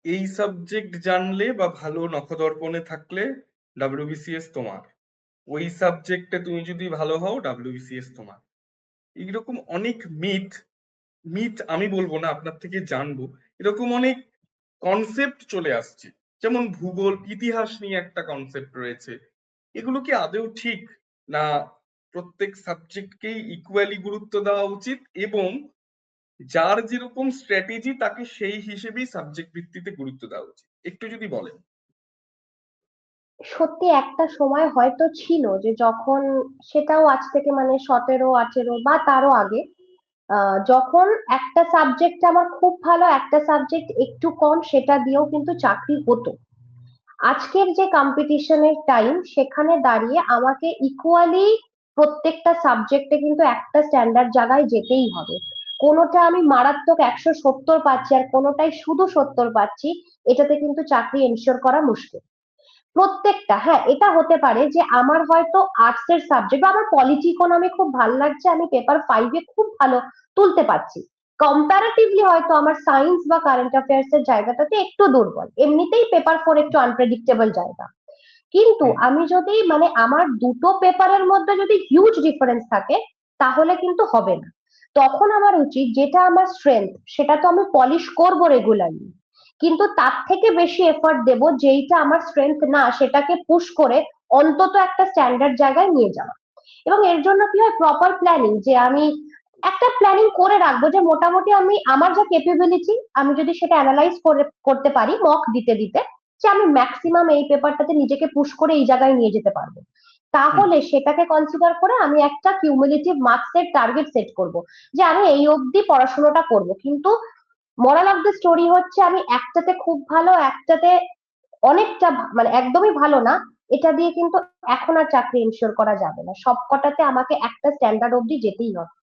এই সাবজেক্ট জানলে বা ভালো নখদর্পণে থাকলে ডাব্লিউবিসিএস তোমার, ওই সাবজেক্টে তুমি যদি ভালো হও ডাব্লিউবিসিএস তোমার। এইরকম অনেক মিথ, আমি বলবো না, আপনার থেকে জানবো। এরকম অনেক কনসেপ্ট চলে আসছে, যেমন ভূগোল ইতিহাস নিয়ে একটা কনসেপ্ট রয়েছে। এগুলো কি আদৌ ঠিক, না প্রত্যেক সাবজেক্টকেই ইকুয়ালি গুরুত্ব দেওয়া উচিত এবং যার যেরকম স্ট্র্যাটেজি তাকে সেই হিসেবেই সাবজেক্ট ভিত্তিতে গুরুত্ব দেওয়া উচিত, একটু যদি বলেন। সত্যি একটা সময় হয়তো ছিল যে যখন, সেটাও আজ থেকে মানে 17-18 বা তারও আগে, যখন একটা সাবজেক্ট আমার খুব ভালো, একটা সাবজেক্ট একটু কম, সেটা দিয়েও কিন্তু চাকরি হতো। আজকের যে কম্পিটিশনের টাইম, সেখানে দাঁড়িয়ে আমাকে ইকুয়ালি প্রত্যেকটা সাবজেক্টে কিন্তু একটা স্ট্যান্ডার্ড জায়গায় যেতেই হবে। কোনোটা আমি মারাত্মক 170 পাচ্ছি আর কোনোটাই শুধু 70 পাচ্ছি, এটাতে কিন্তু চাকরি এনশিওর করা মুশকিল। প্রত্যেকটা, হ্যাঁ, এটা হতে পারে যে আমার হয়তো আর্টস এর সাবজেক্ট বা আমার পলিটি ইকোনমি খুব ভালো লাগছে, আমি পেপার 5-এ খুব ভালো তুলতে পারছি। কম্পারেটিভলি হয়তো আমার সায়েন্স বা কারেন্ট অ্যাফেয়ার্স এর জায়গাটাতে একটু দুর্বল, এমনিতেই পেপার 4 একটু আনপ্রেডিক্টেবল জায়গা। কিন্তু হুম। আমি যদি মানে আমার দুটো পেপারের মধ্যে যদি হিউজ ডিফারেন্স থাকে, তাহলে কিন্তু হবে না। তখন আমার উচিত যেটা আমার স্ট্রেংথ সেটা তো আমি পলিশ করবো রেগুলারলি, কিন্তু তার থেকে বেশি এফর্ট দেব যেইটা আমার স্ট্রেংথ না সেটাকে পুশ করে অন্তত একটা স্ট্যান্ডার্ড জায়গায় নিয়ে যাওয়া। এবং এর জন্য কি হয়, প্রপার প্ল্যানিং, যে আমি একটা প্ল্যানিং করে রাখবো যে মোটামুটি আমি আমার যা ক্যাপাবিলিটি, আমি যদি সেটা অ্যানালাইজ করতে পারি মক দিতে দিতে, যে আমি ম্যাক্সিমাম এই পেপারটাতে নিজেকে পুশ করে এই জায়গায় নিয়ে যেতে পারবো, হুম। তাহলে সেটাকে কনসিডার করে আমি একটা কিউমুলেটিভ মার্কসের টার্গেট সেট করব, যে আমি এই অবধি পড়াশোনাটা করব। কিন্তু মোরাল অফ দ্য স্টোরি হচ্ছে, আমি একটাতে খুব ভালো, একটাতে অনেকটা মানে একদমই ভালো না, এটা দিয়ে কিন্তু এখন আর চাকরি ইনশিওর করা যাবে না। সব কটাতে আমাকে একটা স্ট্যান্ডার্ড অবধি যেতেই হবে।